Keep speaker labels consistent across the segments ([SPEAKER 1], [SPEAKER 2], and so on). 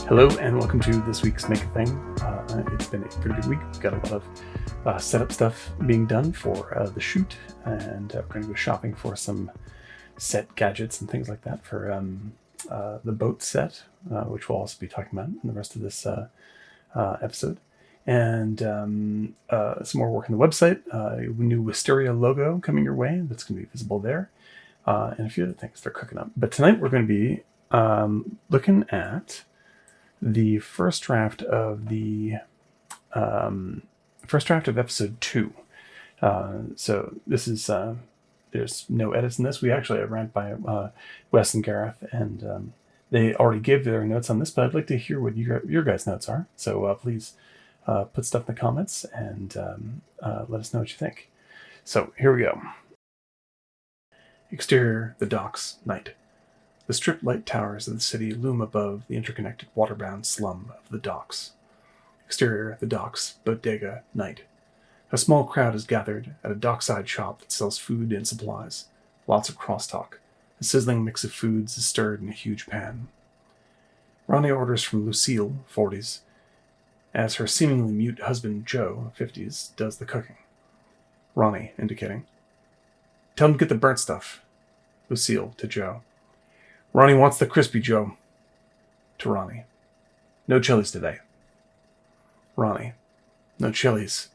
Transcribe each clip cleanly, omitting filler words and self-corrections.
[SPEAKER 1] Hello and welcome to this week's Make a Thing. It's been a pretty good week. We've got a lot of setup stuff being done for the shoot, and we're going to go shopping for some set gadgets and things like that for the boat set, which we'll also be talking about in the rest of this episode. And some more work on the website, a new Wisteria logo coming your way that's going to be visible there, and a few other things they're cooking up. But tonight we're going to be looking at the first draft of episode 2. So this is there's no edits in this. We actually ran by Wes and Gareth, and they already gave their notes on this, but I'd like to hear what your guys' notes are. So please put stuff in the comments and let us know what you think. So here we go. Exterior, the docks, night. The strip light towers of the city loom above the interconnected waterbound slum of the docks. Exterior, the docks, bodega, night. A small crowd is gathered at a dockside shop that sells food and supplies. Lots of crosstalk. A sizzling mix of foods is stirred in a huge pan. Ronnie orders from Lucille, 40s, as her seemingly mute husband Joe, 50s, does the cooking. Ronnie, indicating. Tell him to get the burnt stuff. Lucille, to Joe. Ronnie wants the crispy, Joe. To Ronnie. No chilies today. Ronnie. No chilies.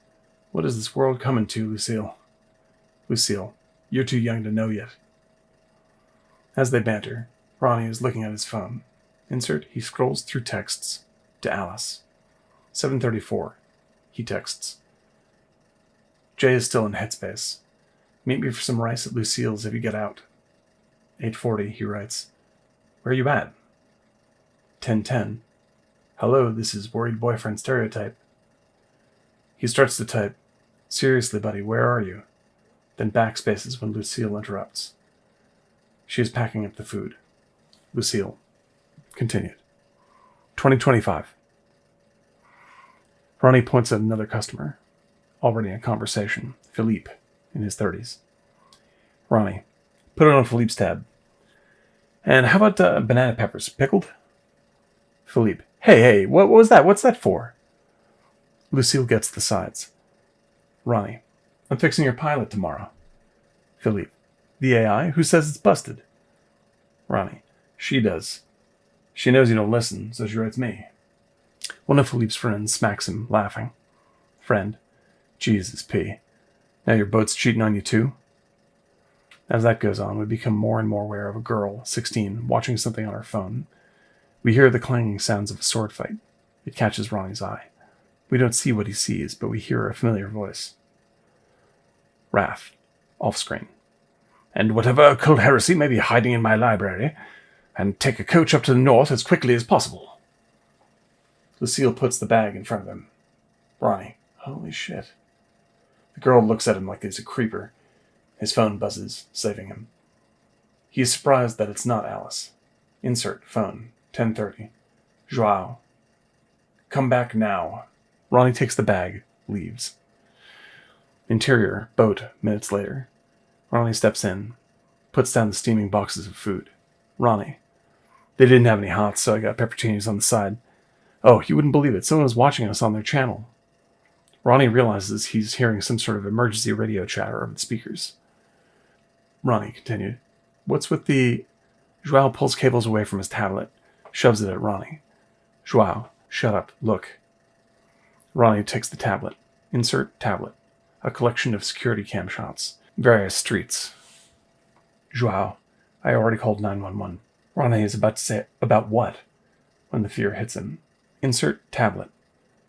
[SPEAKER 1] What is this world coming to, Lucille? Lucille. You're too young to know yet. As they banter, Ronnie is looking at his phone. Insert, he scrolls through texts to Alice. 7:34. He texts. Jay is still in headspace. Meet me for some rice at Lucille's if you get out. 8:40, he writes. Where are you at? 10:10. Hello, this is worried boyfriend stereotype. He starts to type. Seriously, buddy, where are you? Then backspaces when Lucille interrupts. She is packing up the food. Lucille. Continued. 2025. Ronnie points at another customer. Already in conversation. Philippe, in his 30s. Ronnie. Put it on Philippe's tab. And how about banana peppers? Pickled? Philippe. Hey, what was that? What's that for? Lucille gets the sides. Ronnie. I'm fixing your pilot tomorrow. Philippe. The AI? Who says it's busted? Ronnie. She does. She knows you don't listen, so she writes me. One of Philippe's friends smacks him, laughing. Friend. Jesus, P. Now your boat's cheating on you too? As that goes on, we become more and more aware of a girl, 16, watching something on her phone. We hear the clanging sounds of a sword fight. It catches Ronnie's eye. We don't see what he sees, but we hear a familiar voice. Wrath. Off-screen. And whatever occult heresy may be hiding in my library, and take a coach up to the north as quickly as possible. Lucille puts the bag in front of him. Ronnie. Holy shit. The girl looks at him like he's a creeper. His phone buzzes, saving him. He is surprised that it's not Alice. Insert, phone, 10:30. Joao. Come back now. Ronnie takes the bag, leaves. Interior, boat, minutes later. Ronnie steps in, puts down the steaming boxes of food. Ronnie. They didn't have any hots, so I got pepperoncinis on the side. Oh, you wouldn't believe it. Someone was watching us on their channel. Ronnie realizes he's hearing some sort of emergency radio chatter over the speakers. Ronnie continued. What's with the... Joao pulls cables away from his tablet, shoves it at Ronnie. Joao, shut up, look. Ronnie takes the tablet. Insert tablet. A collection of security cam shots. Various streets. Joao, I already called 911. Ronnie is about to say, about what? When the fear hits him. Insert tablet.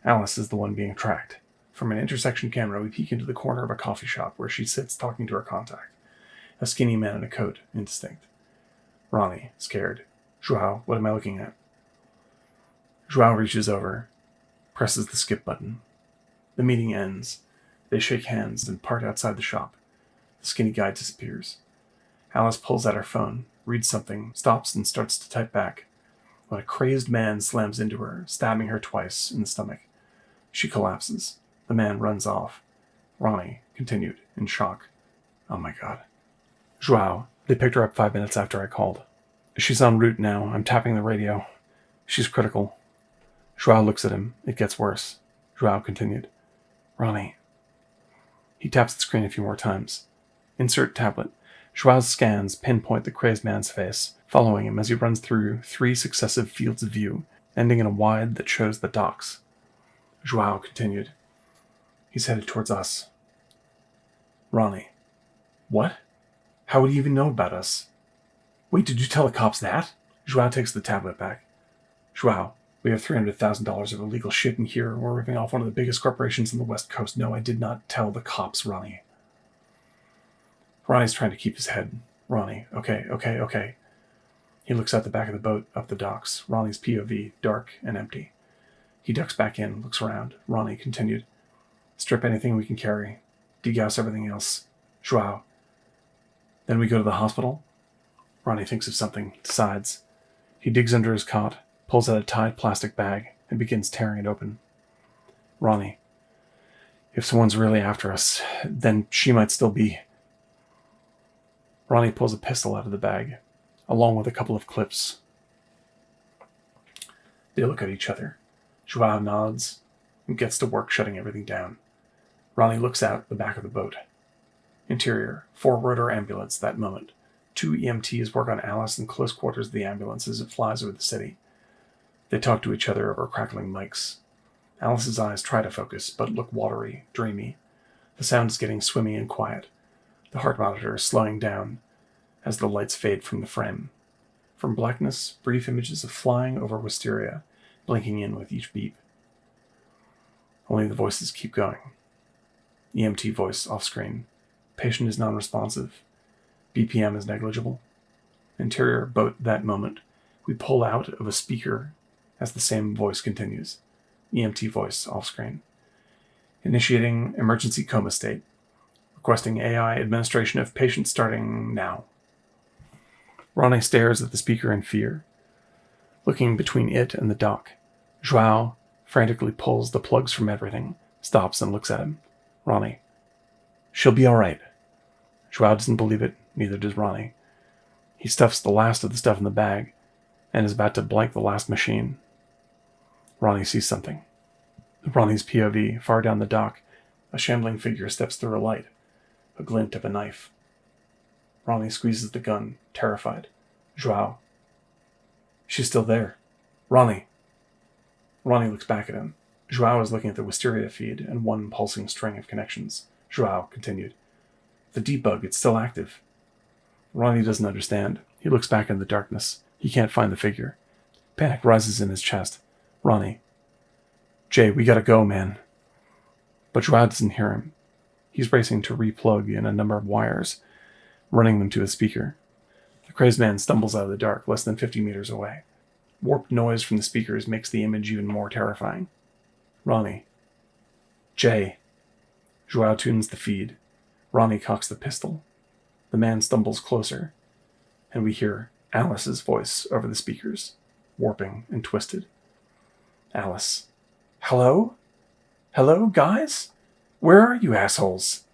[SPEAKER 1] Alice is the one being tracked. From an intersection camera, we peek into the corner of a coffee shop where she sits talking to her contact. A skinny man in a coat, indistinct. Ronnie, scared. Joao, what am I looking at? Joao reaches over, presses the skip button. The meeting ends. They shake hands and part outside the shop. The skinny guy disappears. Alice pulls out her phone, reads something, stops and starts to type back, when a crazed man slams into her, stabbing her twice in the stomach. She collapses. The man runs off. Ronnie continued, in shock. Oh my god. Joao. They picked her up 5 minutes after I called. She's en route now. I'm tapping the radio. She's critical. Joao looks at him. It gets worse. Joao continued. Ronnie. He taps the screen a few more times. Insert tablet. Joao's scans pinpoint the crazed man's face, following him as he runs through 3 successive fields of view, ending in a wide that shows the docks. Joao continued. He's headed towards us. Ronnie. What? How would he even know about us? Wait, did you tell the cops that? Joao takes the tablet back. Joao, we have $300,000 of illegal shit in here. We're ripping off one of the biggest corporations on the West Coast. No, I did not tell the cops, Ronnie. Ronnie's trying to keep his head. Ronnie, okay. He looks out the back of the boat, up the docks. Ronnie's POV, dark and empty. He ducks back in, looks around. Ronnie continued. Strip anything we can carry. Degass everything else. Joao. Then we go to the hospital? Ronnie thinks of something, decides. He digs under his cot, pulls out a tied plastic bag, and begins tearing it open. Ronnie. If someone's really after us, then she might still be... Ronnie pulls a pistol out of the bag, along with a couple of clips. They look at each other. Joao nods and gets to work shutting everything down. Ronnie looks out the back of the boat. Interior, 4-rotor ambulance that moment. 2 EMTs work on Alice in close quarters of the ambulance as it flies over the city. They talk to each other over crackling mics. Alice's eyes try to focus, but look watery, dreamy. The sound is getting swimmy and quiet. The heart monitor is slowing down as the lights fade from the frame. From blackness, brief images of flying over wisteria, blinking in with each beep. Only the voices keep going. EMT voice off-screen. Patient is non-responsive. BPM is negligible. Interior boat that moment. We pull out of a speaker as the same voice continues. EMT voice off-screen. Initiating emergency coma state. Requesting AI administration of patient starting now. Ronnie stares at the speaker in fear, looking between it and the dock. Joao frantically pulls the plugs from everything, stops and looks at him. Ronnie. She'll be all right. Joao doesn't believe it, neither does Ronnie. He stuffs the last of the stuff in the bag and is about to blank the last machine. Ronnie sees something. Ronnie's POV, far down the dock, a shambling figure steps through a light, a glint of a knife. Ronnie squeezes the gun, terrified. Joao. She's still there. Ronnie. Ronnie looks back at him. Joao is looking at the wisteria feed and one pulsing string of connections. Joao continued. The debug, it's still active. Ronnie doesn't understand. He looks back in the darkness. He can't find the figure. Panic rises in his chest. Ronnie. Jay, we gotta go, man. But Joao doesn't hear him. He's racing to replug in a number of wires, running them to a speaker. The crazed man stumbles out of the dark, less than 50 meters away. Warped noise from the speakers makes the image even more terrifying. Ronnie. Jay. Joao tunes the feed. Ronnie cocks the pistol. The man stumbles closer, and we hear Alice's voice over the speakers, warping and twisted. Alice. Hello? Hello, guys? Where are you assholes?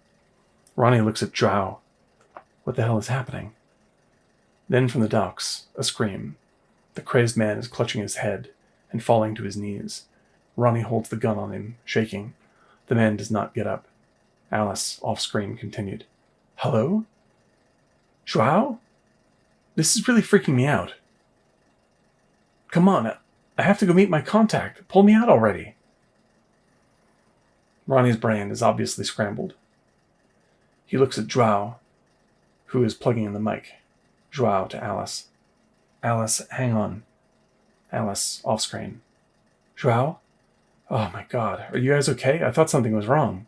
[SPEAKER 1] Ronnie looks at Joao. What the hell is happening? Then from the docks, a scream. The crazed man is clutching his head and falling to his knees. Ronnie holds the gun on him, shaking. The man does not get up. Alice, off-screen, continued. Hello? Joao? This is really freaking me out. Come on, I have to go meet my contact. Pull me out already. Ronnie's brain is obviously scrambled. He looks at Joao, who is plugging in the mic. Joao to Alice. Alice, hang on. Alice, off-screen. Joao? Oh my god, are you guys okay? I thought something was wrong.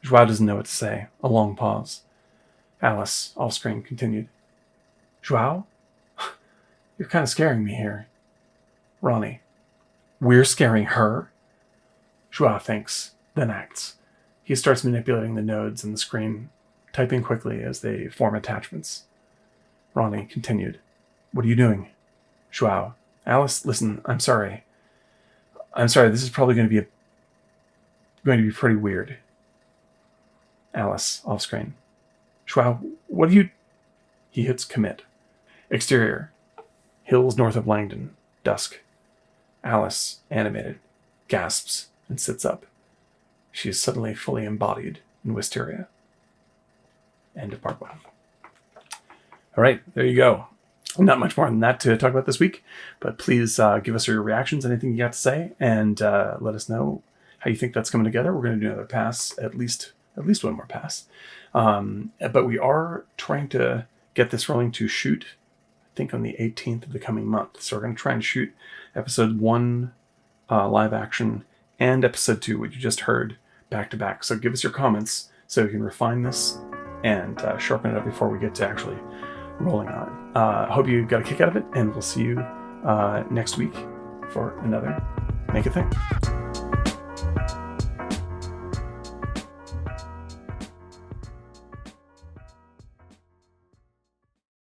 [SPEAKER 1] Joao doesn't know what to say. A long pause. Alice, off-screen, continued. Joao? You're kind of scaring me here. Ronnie. We're scaring her? Joao thinks, then acts. He starts manipulating the nodes on the screen, typing quickly as they form attachments. Ronnie continued. What are you doing? Joao. Alice, listen, I'm sorry. This is probably going to be pretty weird. Alice, off screen. Joao, what are you... He hits commit. Exterior. Hills north of Langdon. Dusk. Alice, animated, gasps and sits up. She is suddenly fully embodied in Wisteria. End of part 1. All right, there you go. Not much more than that to talk about this week, but please give us your reactions, anything you got to say, and let us know how you think that's coming together. We're going to do another pass, at least one more pass. But we are trying to get this rolling to shoot, I think, on the 18th of the coming month. So we're going to try and shoot episode 1 live action and episode 2, what you just heard, back to back. So give us your comments so we can refine this and sharpen it up before we get to actually rolling on it. I hope you got a kick out of it, and we'll see you next week for another Make a Thing.